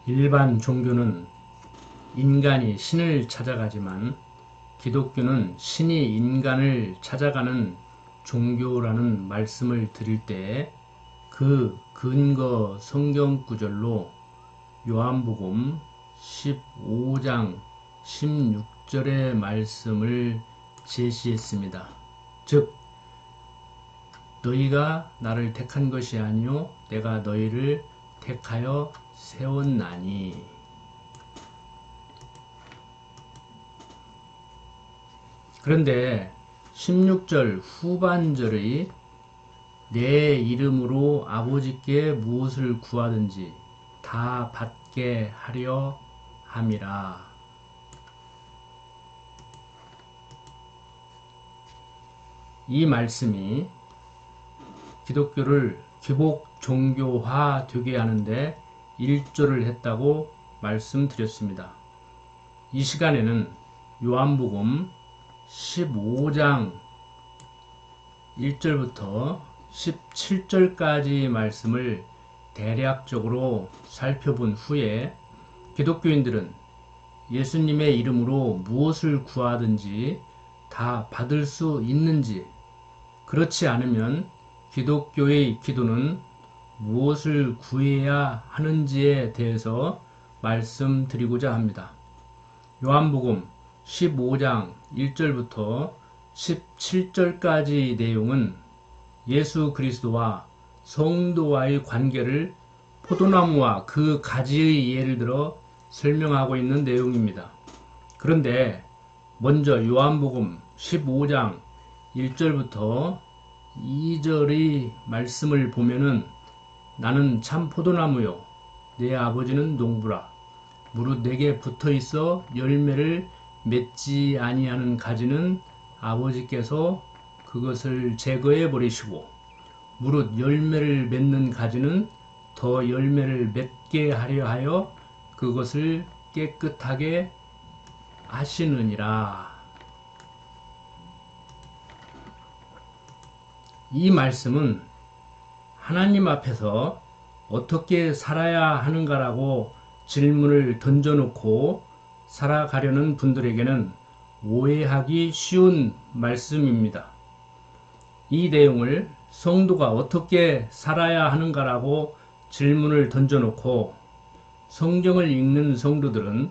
일반 종교는 인간이 신을 찾아가지만 기독교는 신이 인간을 찾아가는 종교라는 말씀을 드릴 때 그 근거 성경 구절로 요한복음 15장 16절의 말씀을 제시했습니다. 즉 너희가 나를 택한 것이 아니요 내가 너희를 택하여 세웠나니. 그런데 16절 후반절의 내 이름으로 아버지께 무엇을 구하든지 다 받게 하려 함이라. 이 말씀이 기독교를 기복 종교화 되게 하는데 일조를 했다고 말씀드렸습니다. 이 시간에는 요한복음 15장 1절부터 17절까지 말씀을 대략적으로 살펴본 후에 기독교인들은 예수님의 이름으로 무엇을 구하든지 다 받을 수 있는지, 그렇지 않으면 기독교의 기도는 무엇을 구해야 하는지에 대해서 말씀드리고자 합니다. 요한복음 15장 1절부터 17절까지 내용은 예수 그리스도와 성도와의 관계를 포도나무와 그 가지의 예를 들어 설명하고 있는 내용입니다. 그런데 먼저 요한복음 15장 1절부터 2절의 말씀을 보면은 나는 참 포도나무요 내 아버지는 농부라. 무릇 내게 붙어있어 열매를 맺지 아니하는 가지는 아버지께서 그것을 제거해 버리시고 무릇 열매를 맺는 가지는 더 열매를 맺게 하려 하여 그것을 깨끗하게 하시느니라. 이 말씀은 하나님 앞에서 어떻게 살아야 하는가라고 질문을 던져놓고 살아가려는 분들에게는 오해하기 쉬운 말씀입니다. 이 내용을 성도가 어떻게 살아야 하는가라고 질문을 던져놓고 성경을 읽는 성도들은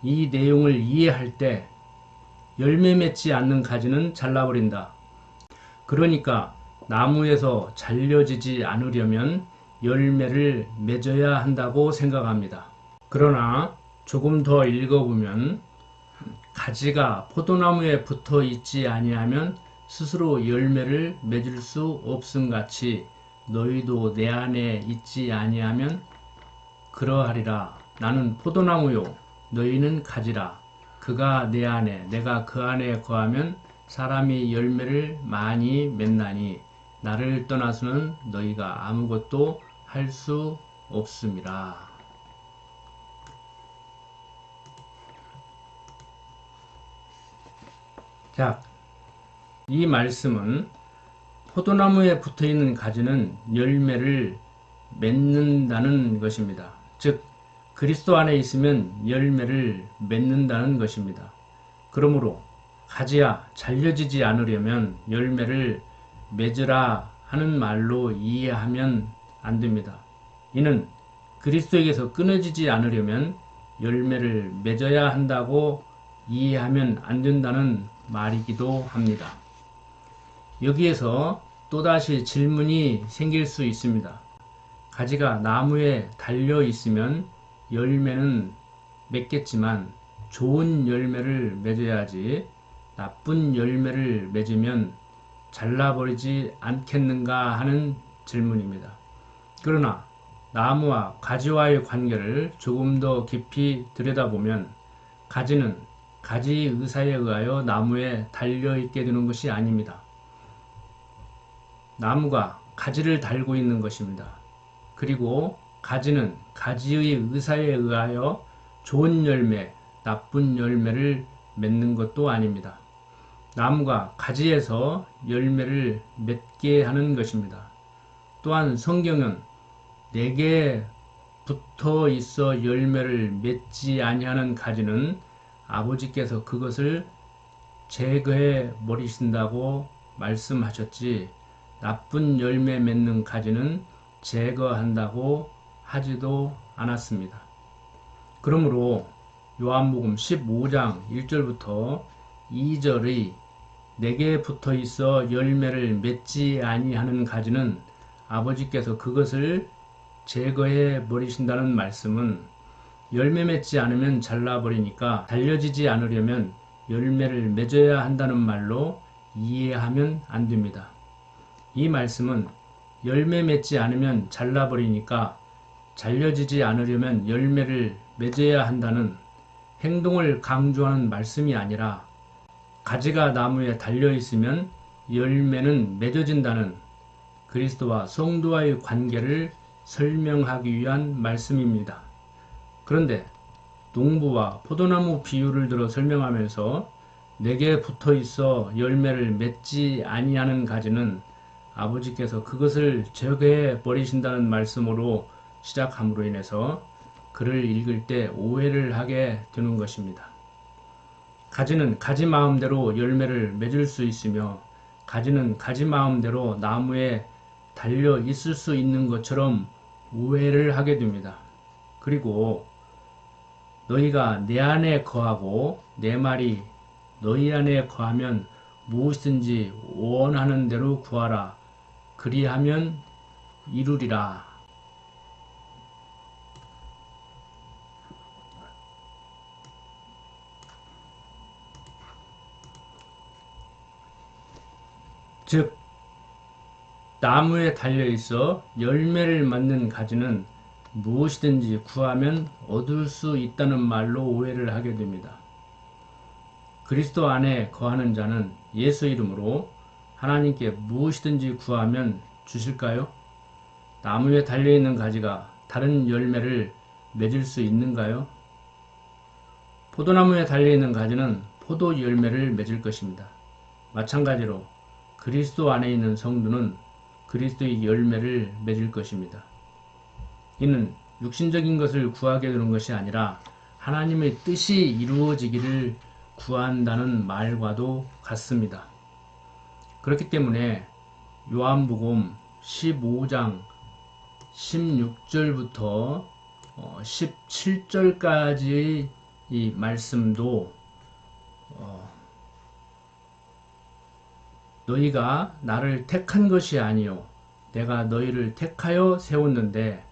이 내용을 이해할 때 열매 맺지 않는 가지는 잘라버린다. 그러니까 나무에서 잘려지지 않으려면 열매를 맺어야 한다고 생각합니다. 그러나 조금 더 읽어보면 가지가 포도나무에 붙어 있지 아니하면 스스로 열매를 맺을 수 없음같이 너희도 내 안에 있지 아니하면 그러하리라. 나는 포도나무요 너희는 가지라. 그가 내 안에 내가 그 안에 거하면 사람이 열매를 많이 맺나니 나를 떠나서는 너희가 아무것도 할 수 없음이라. 자, 이 말씀은 포도나무에 붙어있는 가지는 열매를 맺는다는 것입니다. 즉 그리스도 안에 있으면 열매를 맺는다는 것입니다. 그러므로 가지야 잘려지지 않으려면 열매를 맺으라 하는 말로 이해하면 안 됩니다. 이는 그리스도에게서 끊어지지 않으려면 열매를 맺어야 한다고 이해하면 안 된다는 말이기도 합니다. 여기에서 또다시 질문이 생길 수 있습니다. 가지가 나무에 달려 있으면 열매는 맺겠지만 좋은 열매를 맺어야지 나쁜 열매를 맺으면 잘라버리지 않겠는가 하는 질문입니다. 그러나 나무와 가지와의 관계를 조금 더 깊이 들여다보면 가지는 가지의 의사에 의하여 나무에 달려있게 되는 것이 아닙니다. 나무가 가지를 달고 있는 것입니다. 그리고 가지는 가지의 의사에 의하여 좋은 열매, 나쁜 열매를 맺는 것도 아닙니다. 나무가 가지에서 열매를 맺게 하는 것입니다. 또한 성경은 내게 붙어 있어 열매를 맺지 아니하는 가지는 아버지께서 그것을 제거해 버리신다고 말씀하셨지, 나쁜 열매 맺는 가지는 제거한다고 하지도 않았습니다. 그러므로 요한복음 15장 1절부터 2절의 내게 붙어 있어 열매를 맺지 아니하는 가지는 아버지께서 그것을 제거해 버리신다는 말씀은 열매 맺지 않으면 잘라버리니까 달려지지 않으려면 열매를 맺어야 한다는 말로 이해하면 안 됩니다. 이 말씀은 열매 맺지 않으면 잘라버리니까 잘려지지 않으려면 열매를 맺어야 한다는 행동을 강조하는 말씀이 아니라 가지가 나무에 달려있으면 열매는 맺어진다는 그리스도와 성도와의 관계를 설명하기 위한 말씀입니다. 그런데 농부와 포도나무 비유를 들어 설명하면서 내게 붙어 있어 열매를 맺지 아니하는 가지는 아버지께서 그것을 제거해 버리신다는 말씀으로 시작함으로 인해서 글을 읽을 때 오해를 하게 되는 것입니다. 가지는 가지 마음대로 열매를 맺을 수 있으며 가지는 가지 마음대로 나무에 달려 있을 수 있는 것처럼 오해를 하게 됩니다. 그리고 너희가 내 안에 거하고 내 말이 너희 안에 거하면 무엇이든지 원하는 대로 구하라. 그리하면 이루리라. 즉 나무에 달려있어 열매를 맺는 가지는 무엇이든지 구하면 얻을 수 있다는 말로 오해를 하게 됩니다. 그리스도 안에 거하는 자는 예수 이름으로 하나님께 무엇이든지 구하면 주실까요? 나무에 달려있는 가지가 다른 열매를 맺을 수 있는가요? 포도나무에 달려있는 가지는 포도 열매를 맺을 것입니다. 마찬가지로 그리스도 안에 있는 성도는 그리스도의 열매를 맺을 것입니다. 이는 육신적인 것을 구하게 되는 것이 아니라 하나님의 뜻이 이루어지기를 구한다는 말과도 같습니다. 그렇기 때문에 요한복음 15장 16절부터 17절까지의 이 말씀도 너희가 나를 택한 것이 아니요 내가 너희를 택하여 세웠는데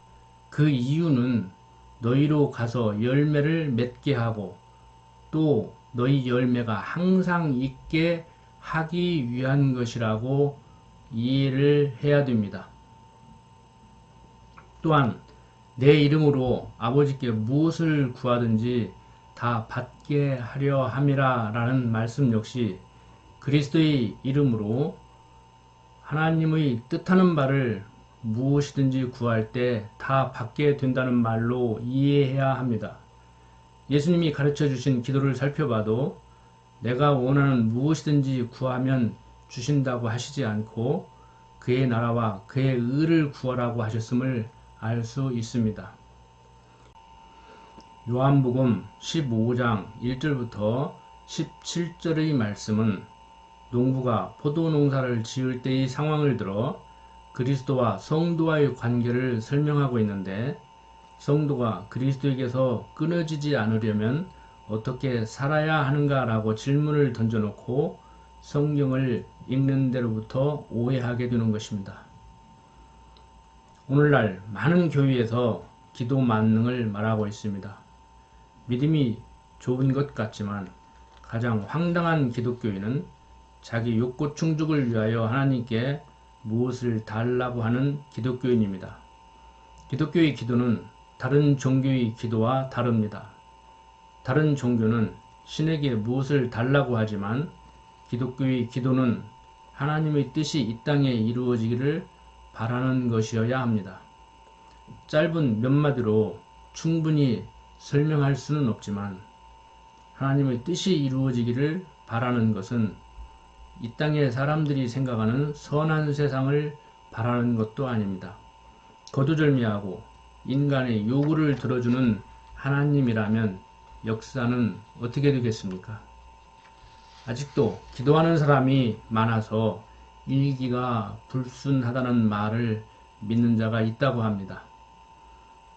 그 이유는 너희로 가서 열매를 맺게 하고 또 너희 열매가 항상 있게 하기 위한 것이라고 이해를 해야 됩니다. 또한 내 이름으로 아버지께 무엇을 구하든지 다 받게 하려 함이라 라는 말씀 역시 그리스도의 이름으로 하나님의 뜻하는 바를 무엇이든지 구할 때 다 받게 된다는 말로 이해해야 합니다. 예수님이 가르쳐 주신 기도를 살펴봐도 내가 원하는 무엇이든지 구하면 주신다고 하시지 않고 그의 나라와 그의 의를 구하라고 하셨음을 알 수 있습니다. 요한복음 15장 1절부터 17절의 말씀은 농부가 포도농사를 지을 때의 상황을 들어 그리스도와 성도와의 관계를 설명하고 있는데 성도가 그리스도에게서 끊어지지 않으려면 어떻게 살아야 하는가 라고 질문을 던져놓고 성경을 읽는 데로부터 오해하게 되는 것입니다. 오늘날 많은 교회에서 기도 만능을 말하고 있습니다. 믿음이 좋은 것 같지만 가장 황당한 기독교인은 자기 욕구 충족을 위하여 하나님께 무엇을 달라고 하는 기독교인입니다. 기독교의 기도는 다른 종교의 기도와 다릅니다. 다른 종교는 신에게 무엇을 달라고 하지만 기독교의 기도는 하나님의 뜻이 이 땅에 이루어지기를 바라는 것이어야 합니다. 짧은 몇 마디로 충분히 설명할 수는 없지만 하나님의 뜻이 이루어지기를 바라는 것은 이 땅의 사람들이 생각하는 선한 세상을 바라는 것도 아닙니다. 거두절미하고 인간의 요구를 들어주는 하나님이라면 역사는 어떻게 되겠습니까? 아직도 기도하는 사람이 많아서 일기가 불순하다는 말을 믿는 자가 있다고 합니다.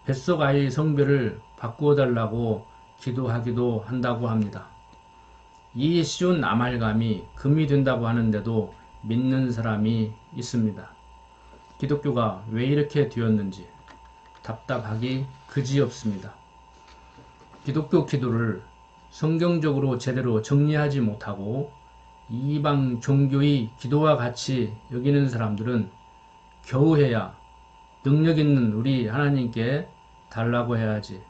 뱃속 아이의 성별을 바꾸어 달라고 기도하기도 한다고 합니다. 이 쉬운 아말감이 금이 된다고 하는데도 믿는 사람이 있습니다. 기독교가 왜 이렇게 되었는지 답답하기 그지없습니다. 기독교 기도를 성경적으로 제대로 정리하지 못하고 이방 종교의 기도와 같이 여기는 사람들은 겨우해야 능력 있는 우리 하나님께 달라고 해야지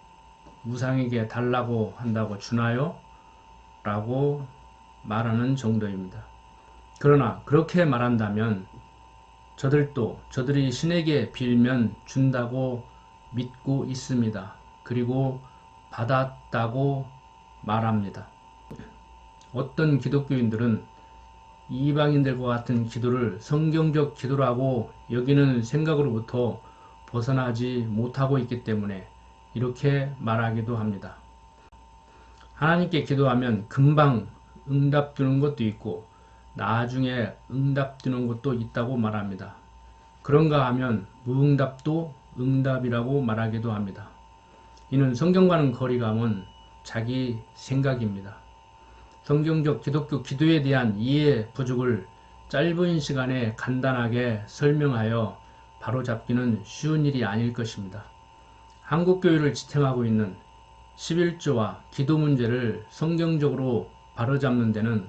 우상에게 달라고 한다고 주나요? 라고 말하는 정도입니다. 그러나 그렇게 말한다면 저들도 저들이 신에게 빌면 준다고 믿고 있습니다. 그리고 받았다고 말합니다. 어떤 기독교인들은 이방인들과 같은 기도를 성경적 기도라고 여기는 생각으로부터 벗어나지 못하고 있기 때문에 이렇게 말하기도 합니다. 하나님께 기도하면 금방 응답 주는 것도 있고 나중에 응답 주는 것도 있다고 말합니다. 그런가 하면 무응답도 응답이라고 말하기도 합니다. 이는 성경과는 거리가 먼 자기 생각입니다. 성경적 기독교 기도에 대한 이해 부족을 짧은 시간에 간단하게 설명하여 바로잡기는 쉬운 일이 아닐 것입니다. 한국교회를 지탱하고 있는 11조와 기도 문제를 성경적으로 바로잡는 데는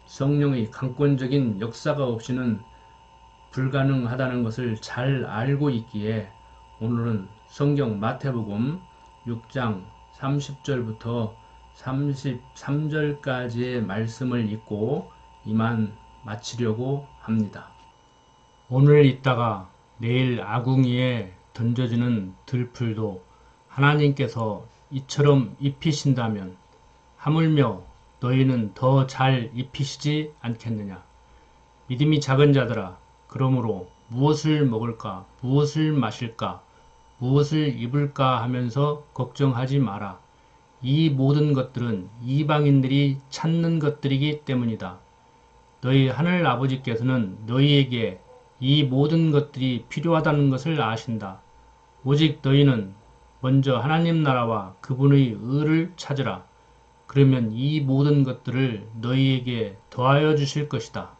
성령의 강권적인 역사가 없이는 불가능하다는 것을 잘 알고 있기에 오늘은 성경 마태복음 6장 30절부터 33절까지의 말씀을 읽고 이만 마치려고 합니다. 오늘 있다가 내일 아궁이에 던져지는 들풀도 하나님께서 이처럼 입히신다면 하물며 너희는 더 잘 입히시지 않겠느냐. 믿음이 작은 자들아, 그러므로 무엇을 먹을까, 무엇을 마실까, 무엇을 입을까 하면서 걱정하지 마라. 이 모든 것들은 이방인들이 찾는 것들이기 때문이다. 너희 하늘 아버지께서는 너희에게 이 모든 것들이 필요하다는 것을 아신다. 오직 너희는 먼저 하나님 나라와 그분의 의를 찾으라. 그러면 이 모든 것들을 너희에게 더하여 주실 것이다.